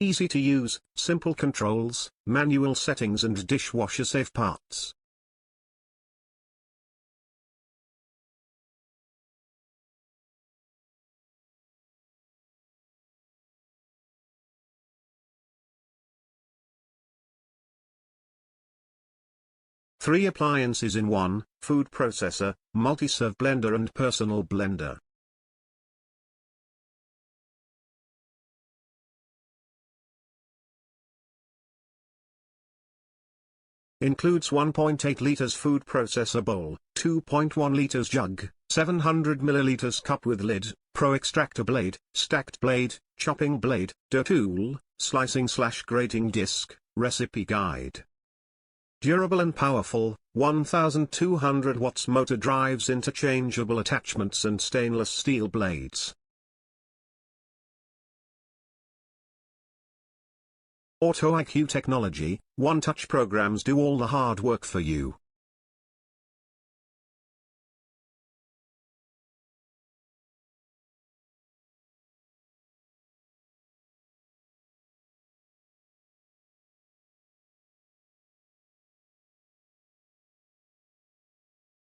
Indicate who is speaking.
Speaker 1: Easy to use, simple controls, manual settings and dishwasher-safe parts. Three appliances in one: food processor, multi-serve blender and personal blender. Includes 1.8 liters food processor bowl, 2.1 liters jug, 700 milliliters cup with lid, pro extractor blade, stacked blade, chopping blade, dough tool, slicing/grating disc, recipe guide. Durable and powerful, 1200 watts motor drives interchangeable attachments and stainless steel blades. Auto IQ technology, one-touch programs do all the hard work for you.